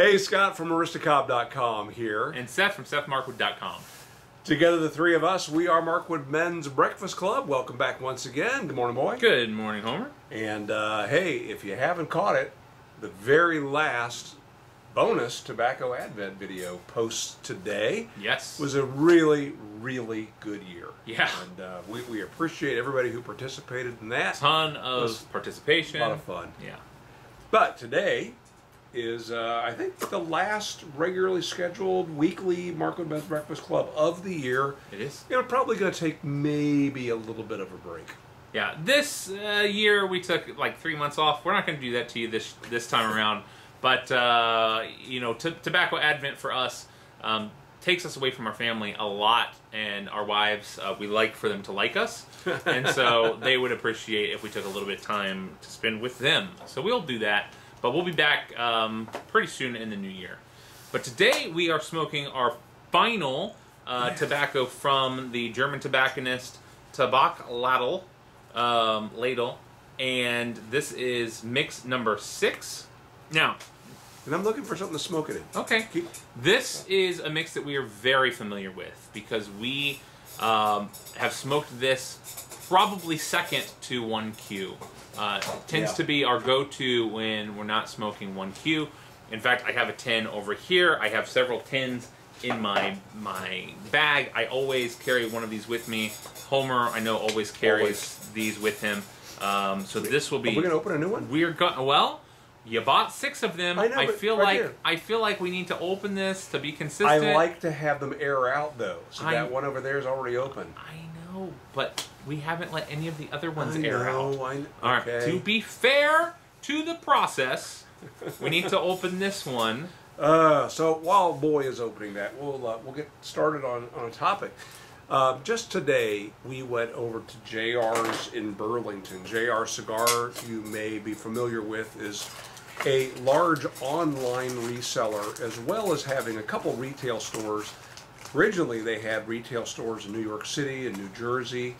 Hey, Scott from Aristocob.com here. And Seth from SethMarkwood.com. Together, the three of us, we are Markwood Men's Breakfast Club. Welcome back once again. Good morning, boy. Good morning, Homer. And hey, if you haven't caught it, the very last bonus tobacco advent video post today was a really, really good year. Yeah. And we appreciate everybody who participated in that. Ton of participation. A lot of fun. Yeah. But today is, I think, the last regularly scheduled weekly Markwood Men's Breakfast Club of the year. It is. You know, probably going to take maybe a little bit of a break. Yeah, this year we took like 3 months off. We're not going to do that to you this time around. But, you know, tobacco advent for us takes us away from our family a lot, and our wives, we like for them to like us. And so they would appreciate if we took a little bit of time to spend with them. So we'll do that. But we'll be back pretty soon in the new year. But today we are smoking our final tobacco from the German tobacconist Tabakladel, Ladle, and this is mix number 6. Now, and I'm looking for something to smoke it in. Okay. This is a mix that we are very familiar with because we have smoked this probably second to 1Q. Tends to be our go-to when we're not smoking 1Q. In fact, I have a tin over here. I have several tins in my bag. I always carry one of these with me. Homer, I know, always carries these with him. So this will be... Are we going to open a new one? We're going... Well, you bought 6 of them. I know, I feel right I feel like we need to open this to be consistent. I like to have them air out, though. So that one over there is already open. I know, but we haven't let any of the other ones air out. All right. To be fair to the process, we need to open this one. So while Boy is opening that, we'll get started on a topic. Just today, we went over to JR's in Burlington. JR Cigar, you may be familiar with, is a large online reseller, as well as having a couple retail stores. Originally, they had retail stores in New York City and New Jersey,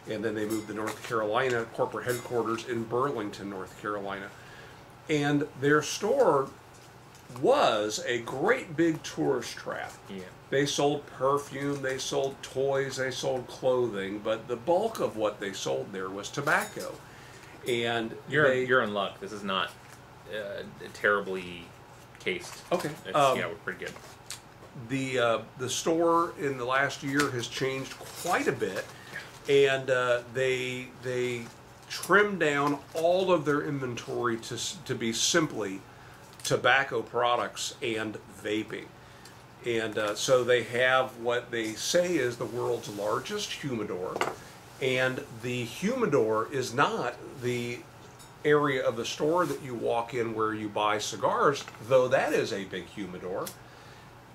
and then they moved to North Carolina, corporate headquarters in Burlington, North Carolina. And their store was a great big tourist trap. Yeah. They sold perfume, they sold toys, they sold clothing, but the bulk of what they sold there was tobacco. And you're in luck. This is not terribly cased. Okay. Yeah, we're pretty good. The store in the last year has changed quite a bit, and they trimmed down all of their inventory to be simply tobacco products and vaping. And so they have what they say is the world's largest humidor, and the humidor is not the area of the store that you walk in where you buy cigars, though that is a big humidor.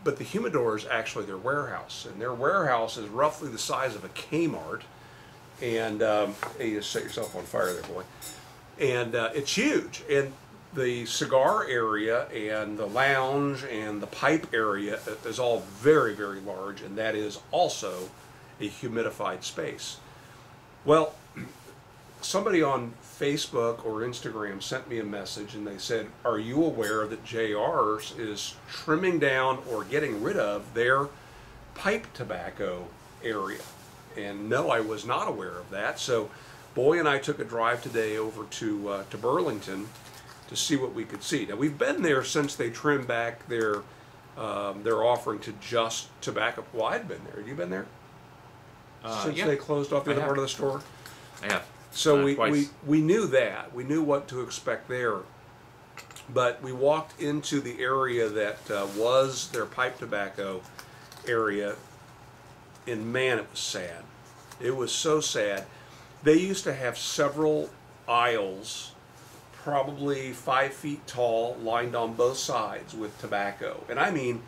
But the humidor is actually their warehouse, and their warehouse is roughly the size of a Kmart. And hey, you just set yourself on fire there, boy. And it's huge. And the cigar area and the lounge and the pipe area is all very, very large, and that is also a humidified space. Well, somebody on Facebook or Instagram sent me a message, and they said, are you aware that JR's is trimming down or getting rid of their pipe tobacco area? And no, I was not aware of that. So Boy and I took a drive today over to Burlington to see what we could see. Now, we've been there since they trimmed back their offering to just tobacco. Well, I'd been there. Have you been there? Since they closed off the other part of the store? I have. So we knew that. We knew what to expect there. But we walked into the area that was their pipe tobacco area, and man, it was sad. It was so sad. They used to have several aisles, probably 5 feet tall, lined on both sides with tobacco. And I mean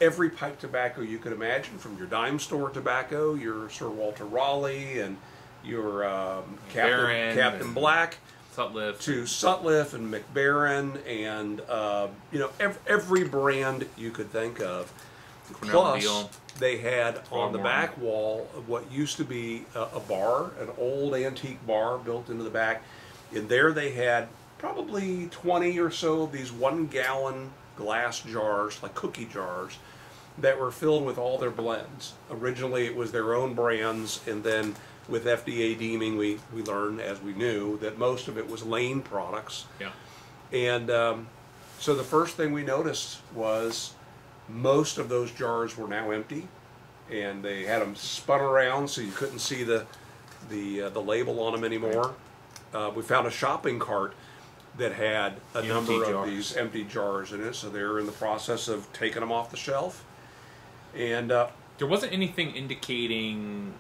every pipe tobacco you could imagine, from your dime store tobacco, your Sir Walter Raleigh, and your Captain Black, Sutliff, to Sutliff and McBaron, and you know, every brand you could think of. Plus, they had on the back wall what used to be a bar, an old antique bar built into the back. And there they had probably 20 or so of these 1 gallon glass jars, like cookie jars, that were filled with all their blends. Originally it was their own brands, and then with FDA deeming, we learned, as we knew, that most of it was Lane products. Yeah. And so the first thing we noticed was most of those jars were now empty, and they had them spun around so you couldn't see the label on them anymore. We found a shopping cart that had a number of these empty jars in it, so they're in the process of taking them off the shelf. And there wasn't anything indicating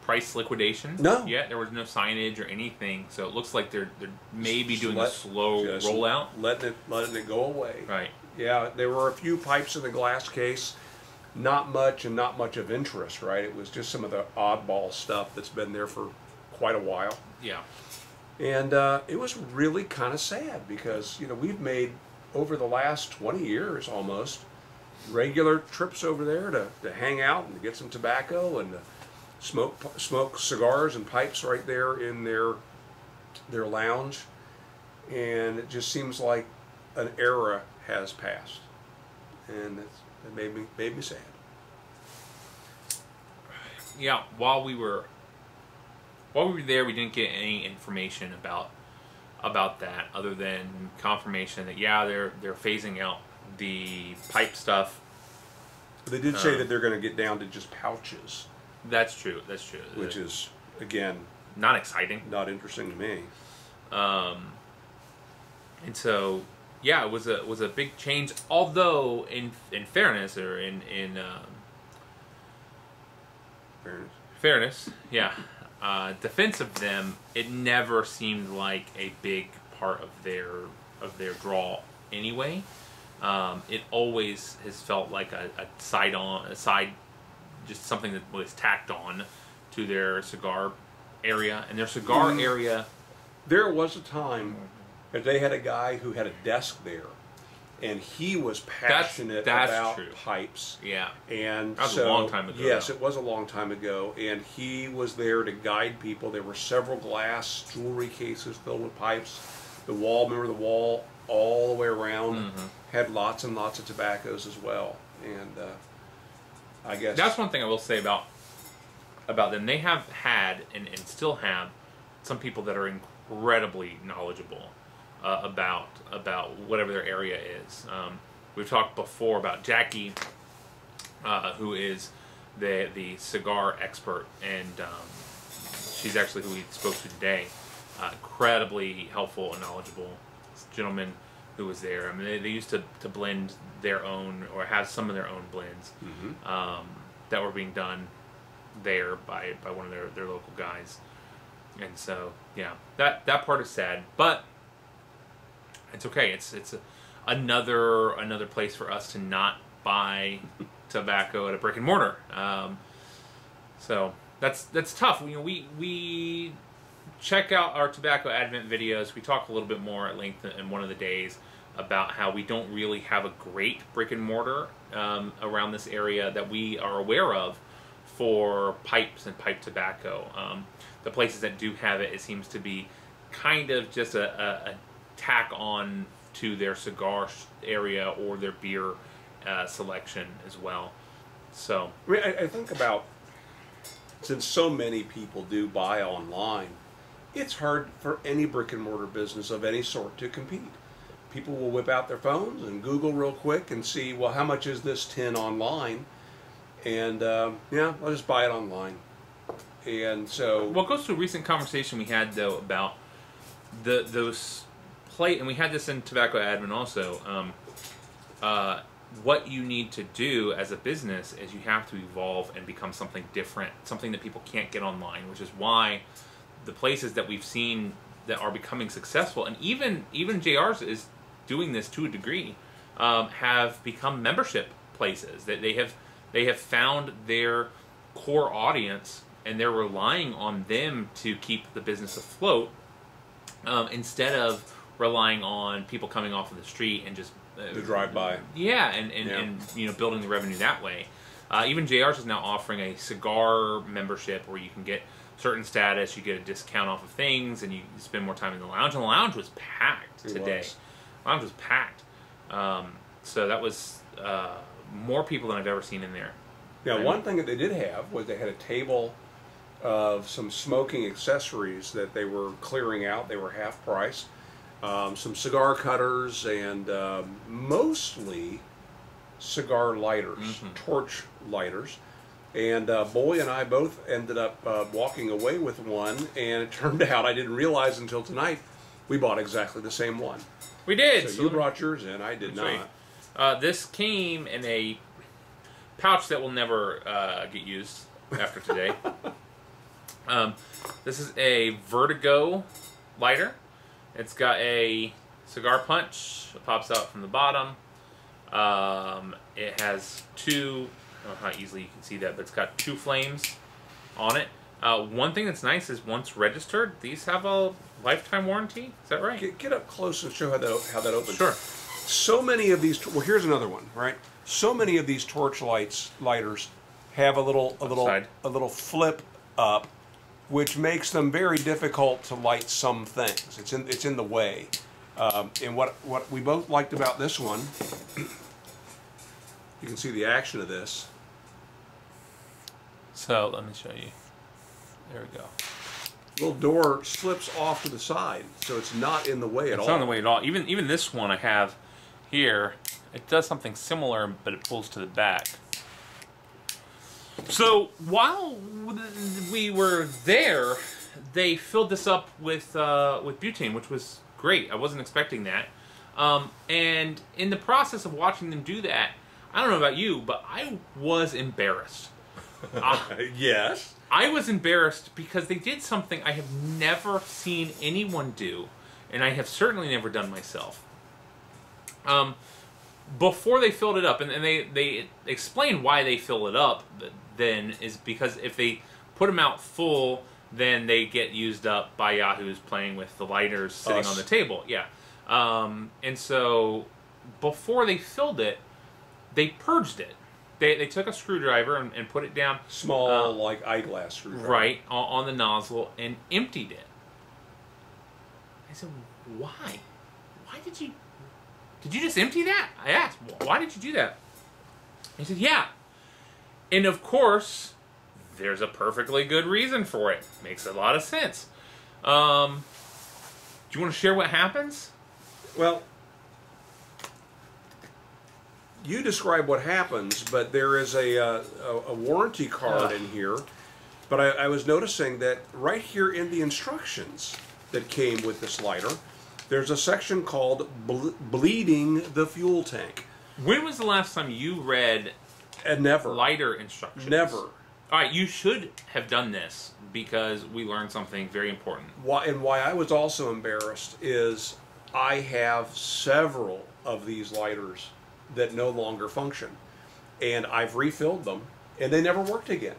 price liquidation. No. Yet there was no signage or anything, so it looks like they're maybe doing a slow rollout, letting it go away. Right. Yeah, there were a few pipes in the glass case, not much of interest. Right, it was just some of the oddball stuff that's been there for quite a while. Yeah. And it was really kind of sad because, you know, we've made over the last 20 years almost regular trips over there to hang out and to get some tobacco and to smoke cigars and pipes right there in their lounge. And it just seems like an era has passed, and it made me sad. Yeah, while we were there, we didn't get any information about that other than confirmation that they're phasing out the pipe stuff. They did say that they're going to get down to just pouches. That's true. Which is, again, not exciting, not interesting to me. And so, yeah, it was a big change. Although, in fairness, or in fairness, yeah. Defense of them, it never seemed like a big part of their draw anyway. It always has felt like a side, just something that was tacked on to their cigar area. And their cigar area, there was a time that they had a guy who had a desk there, and he was passionate about pipes. Yeah. And that was a long time ago. Yes, it was a long time ago, and he was there to guide people. There were several glass jewelry cases filled with pipes. The wall all the way around had lots and lots of tobaccos as well. And I guess that's one thing I will say about them. They have had and still have some people that are incredibly knowledgeable about whatever their area is. We've talked before about Jackie, who is the cigar expert, and she's actually who we spoke to today. Incredibly helpful and knowledgeable gentleman who was there. I mean, they used to blend their own, or have some of their own blends that were being done there by one of their local guys. And so, yeah, that part is sad, but it's okay. It's another place for us to not buy tobacco at a brick and mortar. So that's tough. You know, we check out our tobacco advent videos. We talk a little bit more at length in one of the days about how we don't really have a great brick and mortar around this area that we are aware of for pipes and pipe tobacco. The places that do have it, it seems to be kind of just a tack on to their cigar area or their beer selection as well. So I mean, I think about, since so many people do buy online, it's hard for any brick and mortar business of any sort to compete. People will whip out their phones and Google real quick and see, well, how much is this tin online? And yeah, I'll just buy it online. And so, well, it goes to a recent conversation we had though about those and we had this in Tobacco Admin also. What you need to do as a business is you have to evolve and become something different, something that people can't get online, which is why the places that we've seen that are becoming successful, and even JR's is doing this to a degree, have become membership places. That they have found their core audience, and they're relying on them to keep the business afloat, instead of relying on people coming off of the street and just the drive-by. Yeah, and you know, building the revenue that way. Even JR's is now offering a cigar membership where you can get certain status, you get a discount off of things, and you spend more time in the lounge. And the lounge was packed today. The lounge was packed. So that was more people than I've ever seen in there. Now, one thing that they did have was they had a table of some smoking accessories that they were clearing out. They were half price. Some cigar cutters and mostly cigar lighters, torch lighters. And Boy and I both ended up walking away with one, and it turned out, I didn't realize until tonight, we bought exactly the same one. We did. So you brought yours in, I did not. Right. This came in a pouch that will never get used after today. This is a Vertigo lighter. It's got a cigar punch. It pops out from the bottom. It has two, I don't know how easily you can see that, but it's got 2 flames on it. One thing that's nice is once registered, these have a lifetime warranty. Is that right? Get up close and show how that opens. Sure. So many of these, well, here's another one, right? So many of these torch lighters have a little flip up, which makes them very difficult to light some things. It's in the way. And what we both liked about this one, you can see the action of this. So let me show you. There we go. Little door slips off to the side, so it's not in the way at all. It's not in the way at all. Even this one I have here, it does something similar, but it pulls to the back. So while we were there, they filled this up with butane, which was great. I wasn't expecting that. And in the process of watching them do that, I don't know about you, but I was embarrassed. Yes. I was embarrassed because they did something I have never seen anyone do, and I have certainly never done myself. Before they filled it up, and they explained why they fill it up then, is because if they put them out full, then they get used up by yahoos playing with the lighters sitting on the table. Yeah. And so before they filled it, they purged it. They took a screwdriver and put it down. Small, like eyeglass screwdriver. Right, on the nozzle, and emptied it. I said, why? Why did you just empty that? I asked, why did you do that? He said, yeah. And of course, there's a perfectly good reason for it. Makes a lot of sense. Do you want to share what happens? Well, you describe what happens, but there is a warranty card in here. But I was noticing that right here in the instructions that came with this lighter, there's a section called bleeding the fuel tank. When was the last time you read Never. lighter instructions? Never. All right, you should have done this because we learned something very important. Why I was also embarrassed is I have several of these lighters that no longer function, and I've refilled them, and they never worked again.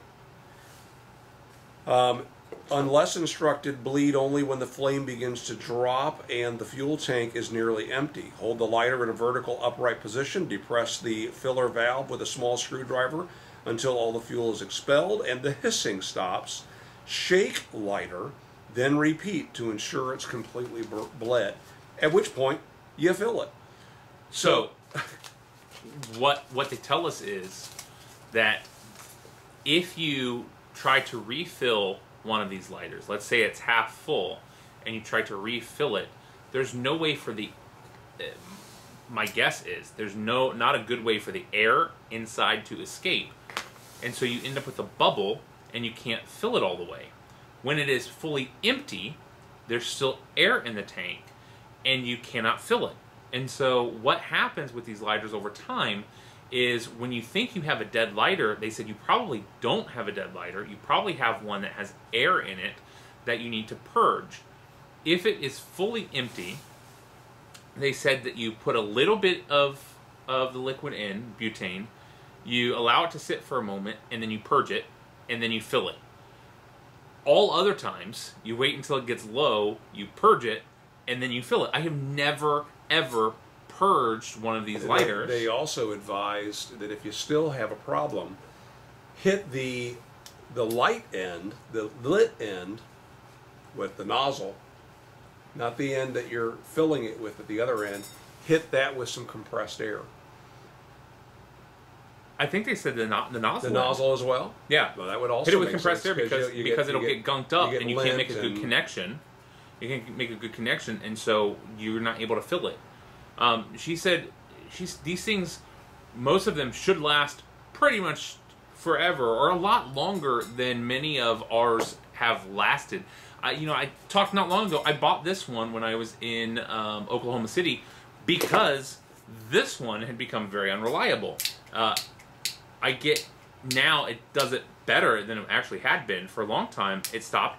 Unless instructed, bleed only when the flame begins to drop and the fuel tank is nearly empty. Hold the lighter in a vertical upright position, depress the filler valve with a small screwdriver until all the fuel is expelled and the hissing stops. Shake lighter, then repeat to ensure it's completely bled, at which point you fill it. So what they tell us is that if you try to refill one of these lighters, let's say it's half full, and you try to refill it, there's no way for the, my guess is, there's not a good way for the air inside to escape. And so you end up with a bubble, and you can't fill it all the way. When it is fully empty, there's still air in the tank, and you cannot fill it. And so what happens with these lighters over time is when you think you have a dead lighter, they said you probably don't have a dead lighter. You probably have one that has air in it that you need to purge. If it is fully empty, they said that you put a little bit of the liquid in, butane, you allow it to sit for a moment, and then you purge it, and then you fill it. All other times, you wait until it gets low, you purge it, and then you fill it. I have never, ever purged one of these lighters. They also advised that if you still have a problem, hit the light end, the lit end, with the nozzle, not the end that you're filling it with, but the other end, hit that with some compressed air. I think they said the nozzle. The nozzle as well? Yeah. Well, that would also hit it with make compressed air sense, because it'll get gunked up and you can't make a good and connection. You can't make a good connection, and so you're not able to fill it. She said these things, most of them should last pretty much forever, or a lot longer than many of ours have lasted. I talked not long ago. I bought this one when I was in Oklahoma City because this one had become very unreliable. I get now it does it better than it actually had been for a long time. It stopped.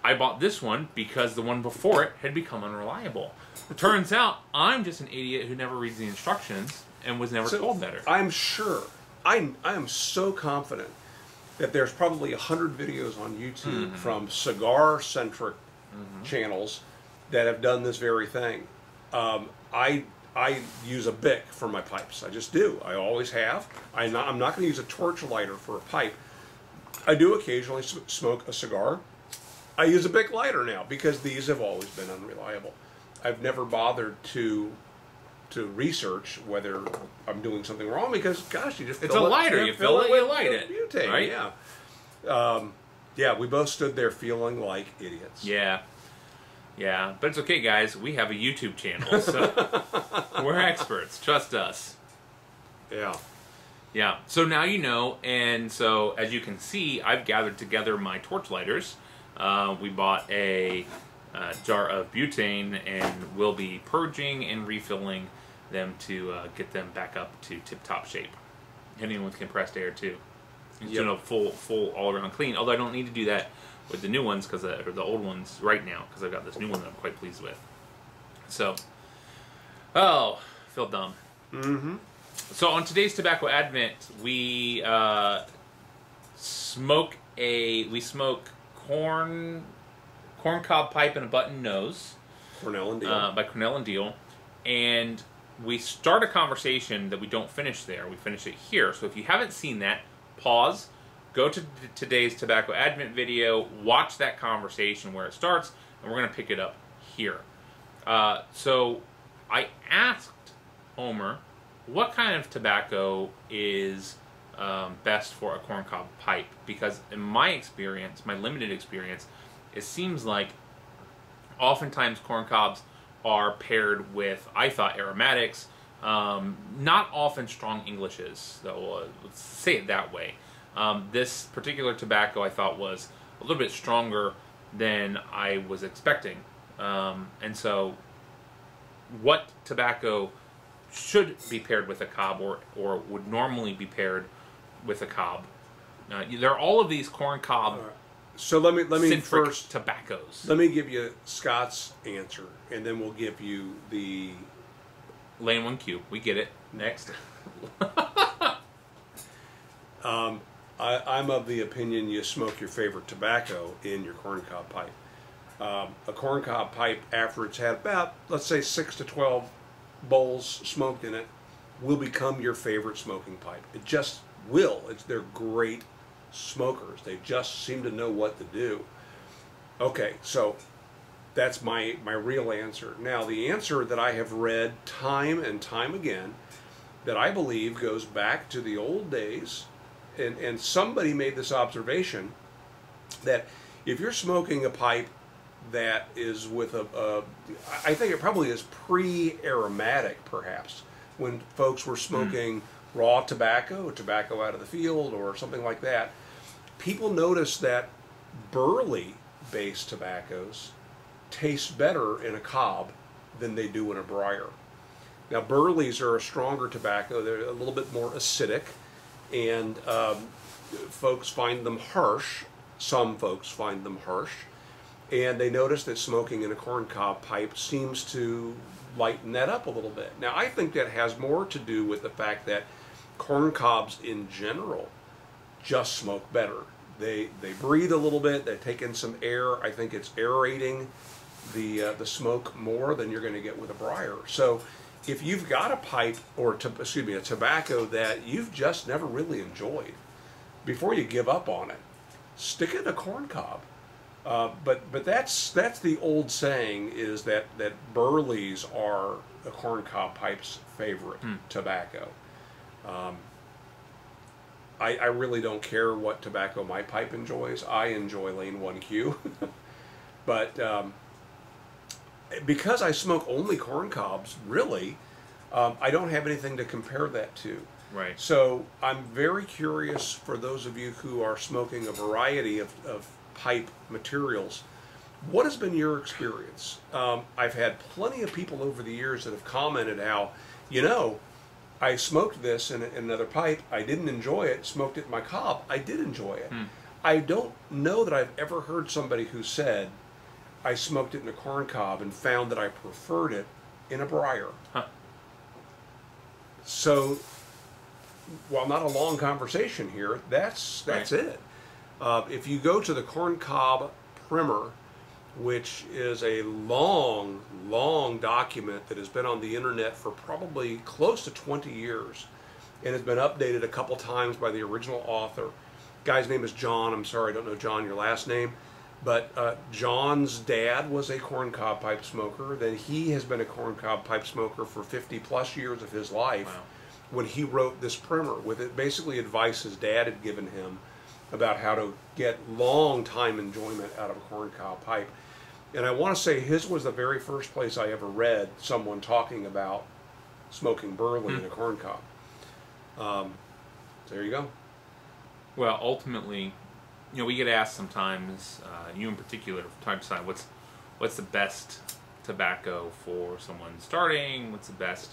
I bought this one because the one before it had become unreliable. Turns out I'm just an idiot who never reads the instructions and was never told better. I'm sure. I am so confident that there's probably 100 videos on YouTube from cigar-centric channels that have done this very thing. I use a Bic for my pipes. I just do. I always have. I'm not going to use a torch lighter for a pipe. I do occasionally smoke a cigar. I use a Bic lighter now because these have always been unreliable. I've never bothered to research whether I'm doing something wrong because, gosh, you just it's a lighter. You fill it, you light it. Butane, right? Yeah. Yeah, we both stood there feeling like idiots. Yeah. Yeah, but it's okay, guys. We have a YouTube channel, so we're experts. Trust us. Yeah. Yeah. So now you know, and so as you can see, I've gathered together my torch lighters. We bought a jar of butane, and we'll be purging and refilling them to get them back up to tip-top shape. Hitting with compressed air too. Instead of full all-around clean. Although I don't need to do that with the new ones or the old ones right now because I've got this new one that I'm quite pleased with. So, I feel dumb. So on today's Tobacco Advent, we smoke corn cob pipe and a button nose. Cornell and Deal. By Cornell and Deal. And we start a conversation that we don't finish there. We finish it here. So if you haven't seen that, pause, go to today's Tobacco Advent video, watch that conversation where it starts, and we're going to pick it up here. So I asked Homer what kind of tobacco is best for a corncob pipe, because in my experience, my limited experience, it seems like oftentimes corncobs are paired with, I thought, aromatics, not often strong Englishes, though, let's say it that way. This particular tobacco I thought was a little bit stronger than I was expecting. And so what tobacco should be paired with a cob or would normally be paired with a cob? There are all of these corn cob so let me first tobaccos. Let me give you Scott's answer, and then we'll give you the Lane 1Q. We get it. Next. I'm of the opinion you smoke your favorite tobacco in your corncob pipe. A corncob pipe, after it's had about, let's say, 6 to 12 bowls smoked in it, will become your favorite smoking pipe. It just will. They're great smokers. They just seem to know what to do. Okay, so that's my real answer. Now, the answer that I have read time and time again, that I believe goes back to the old days, and somebody made this observation, that if you're smoking a pipe that is with I think it probably is pre-aromatic, perhaps, when folks were smoking raw tobacco out of the field or something like that, people noticed that burley-based tobaccos taste better in a cob than they do in a briar. Now, burleys are a stronger tobacco. They're a little bit more acidic, and folks find them harsh. Some folks find them harsh, and they notice that smoking in a corncob pipe seems to lighten that up a little bit. Now, I think that has more to do with the fact that corncobs in general just smoke better. They breathe a little bit. They take in some air. I think it's aerating the smoke more than you're going to get with a briar. So if you've got a pipe or a tobacco that you've just never really enjoyed, before you give up on it, stick it in a corncob. But that's the old saying, is that burleys are a corncob pipe's favorite tobacco. I really don't care what tobacco my pipe enjoys. I enjoy Lane 1Q. But because I smoke only corn cobs, really, I don't have anything to compare that to. Right. So I'm very curious for those of you who are smoking a variety of pipe materials. What has been your experience? I've had plenty of people over the years that have commented how, you know, I smoked this in another pipe. I didn't enjoy it. Smoked it in my cob. I did enjoy it. I don't know that I've ever heard somebody who said, I smoked it in a corn cob and found that I preferred it in a briar. Huh. So, while not a long conversation here, that's Right. it. If you go to the corn cob primer, which is a long, long document that has been on the internet for probably close to 20 years and has been updated a couple times by the original author. Guy's name is John. I'm sorry, I don't know, John, your last name. But John's dad was a corncob pipe smoker. Then he has been a corncob pipe smoker for 50 plus years of his life. Wow. When he wrote this primer with it, basically advice his dad had given him about how to get long time enjoyment out of a corncob pipe. And I want to say his was the very first place I ever read someone talking about smoking burley in a corncob. There you go. Well, ultimately, you know, we get asked sometimes, you in particular, from time to time, what's the best tobacco for someone starting? What's the best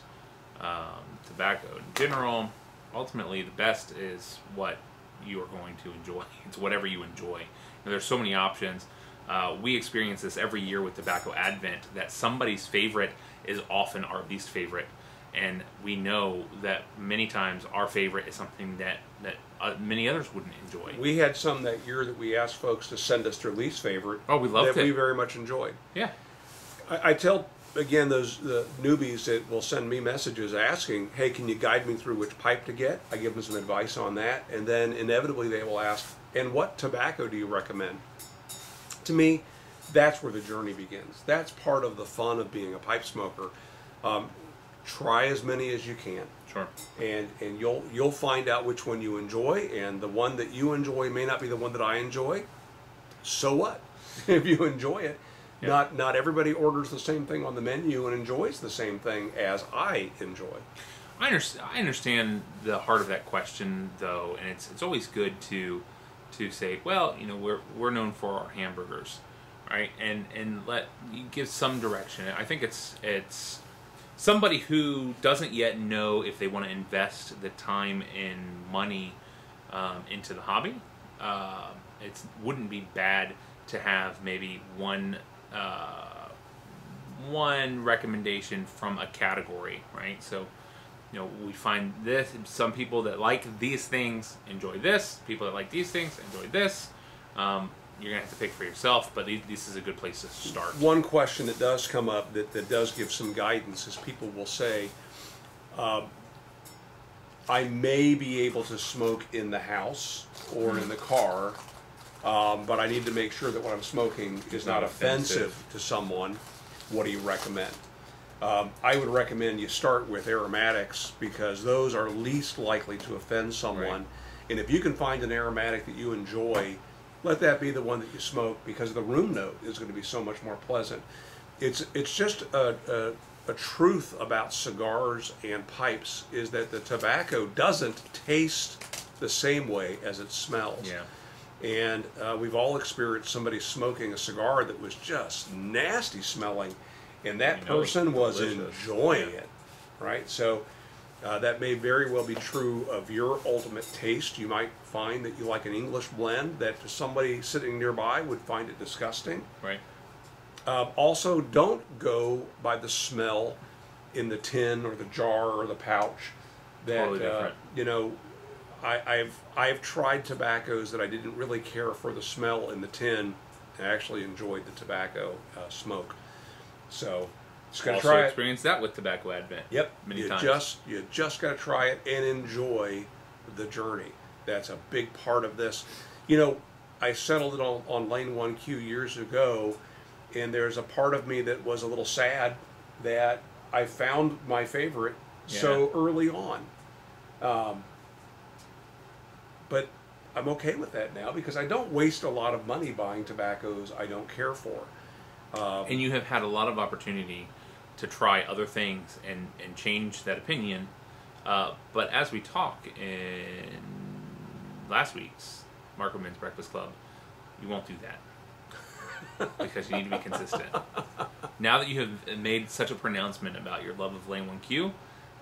tobacco in general? Ultimately, the best is what you are going to enjoy. It's whatever you enjoy. And there's so many options. We experience this every year with tobacco advent, that somebody's favorite is often our least favorite. And we know that many times our favorite is something that many others wouldn't enjoy. We had some that year that we asked folks to send us their least favorite. Oh, we loved that it. we very much enjoyed. Yeah. I tell, again, the newbies that will send me messages asking, hey, can you guide me through which pipe to get? I give them some advice on that. And then inevitably they will ask, and what tobacco do you recommend? To me, that's where the journey begins. That's part of the fun of being a pipe smoker. Try as many as you can. Sure. And you'll find out which one you enjoy, and the one that you enjoy may not be the one that I enjoy. So what? If you enjoy it, Yeah. not everybody orders the same thing on the menu and enjoys the same thing as I enjoy. I understand the heart of that question, though, and it's always good to say, well, you know, we're known for our hamburgers, right? And let you give some direction. I think it's somebody who doesn't yet know if they want to invest the time and money into the hobby. It wouldn't be bad to have maybe one recommendation from a category, right? So, you know, we find this. Some people that like these things enjoy this. People that like these things enjoy this. You're going to have to pick for yourself, but this is a good place to start. One question that does come up that does give some guidance is people will say, I may be able to smoke in the house or in the car, but I need to make sure that what I'm smoking is not offensive to someone. What do you recommend? I would recommend you start with aromatics because those are least likely to offend someone. Right. And if you can find an aromatic that you enjoy, let that be the one that you smoke because the room note is going to be so much more pleasant. It's just a truth about cigars and pipes is that the tobacco doesn't taste the same way as it smells. Yeah. And we've all experienced somebody smoking a cigar that was just nasty smelling, and that person was enjoying it, right? So that may very well be true of your ultimate taste. You might find that you like an English blend that somebody sitting nearby would find it disgusting. Right. Also, don't go by the smell in the tin or the jar or the pouch. That Totally different. you know, I've tried tobaccos that I didn't really care for the smell in the tin, and actually enjoyed the tobacco smoke. So just gotta Also try it. experienced that with tobacco advent. Yep, Many times. You just got to try it and enjoy the journey. That's a big part of this. You know, I settled it on Lane 1Q years ago, and there's a part of me that was a little sad that I found my favorite so early on. but I'm okay with that now because I don't waste a lot of money buying tobaccos I don't care for. And you have had a lot of opportunity to try other things and change that opinion. But as we talk in last week's Marco Men's Breakfast Club, you won't do that. Because you need to be consistent. Now that you have made such a pronouncement about your love of Lane 1Q,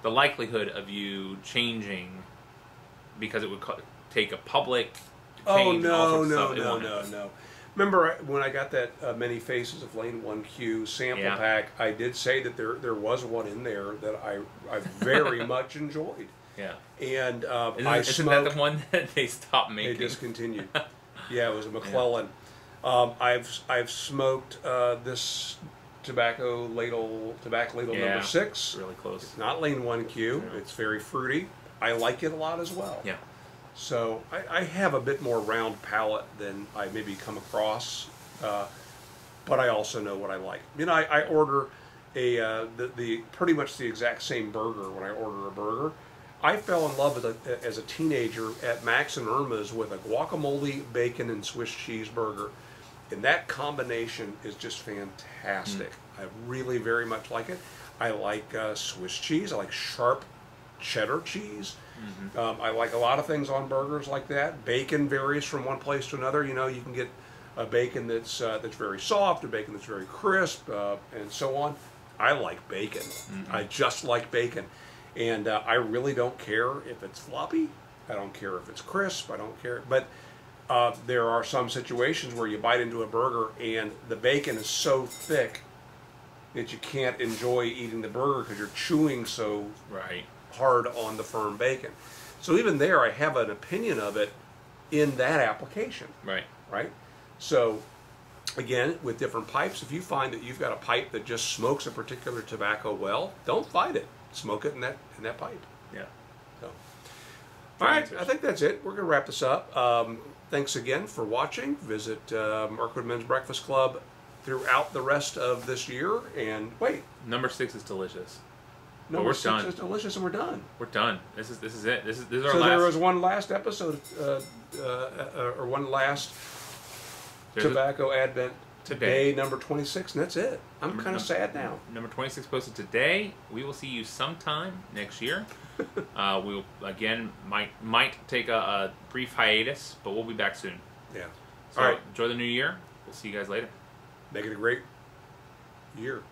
the likelihood of you changing because it would take a public change no. Remember when I got that Many Faces of Lane 1Q sample pack, I did say that there was one in there that I very much enjoyed. Yeah. And isn't that the one that they stopped making? They discontinued. Yeah, it was a McClellan. Yeah. I've smoked this tobacco ladle number 6. Really close. It's not Lane 1Q. Yeah. It's very fruity. I like it a lot as well. Yeah. So I have a bit more round palate than I maybe come across, but I also know what I like. You know, I order the pretty much the exact same burger when I order a burger. I fell in love with as a teenager at Max and Irma's with a guacamole, bacon, and Swiss cheese burger, and that combination is just fantastic. I really very much like it. I like Swiss cheese. I like sharp cheddar cheese. I like a lot of things on burgers like that. Bacon varies from one place to another. You know, you can get a bacon that's very soft, a bacon that's very crisp, and so on. I like bacon. I just like bacon, and I really don't care if it's floppy. I don't care if it's crisp. I don't care, but there are some situations where you bite into a burger and the bacon is so thick that you can't enjoy eating the burger because you're chewing so hard on the firm bacon. So even there, I have an opinion of it in that application. Right. So again, with different pipes, if you find that you've got a pipe that just smokes a particular tobacco well, don't fight it. Smoke it in that pipe. Yeah. So, all right, I think that's it. We're going to wrap this up. Thanks again for watching. Visit Marco Men's Breakfast Club throughout the rest of this year. And wait, number 6 is delicious. Number 6 is delicious, and we're done. We're done. This is it. This is our so last. There was one last episode, or one last tobacco advent today, number 26, and that's it. I'm kind of sad now. Number 26 posted today. We will see you sometime next year. We'll again might take a brief hiatus, but we'll be back soon. Yeah. So all right. Enjoy the new year. We'll see you guys later. Make it a great year.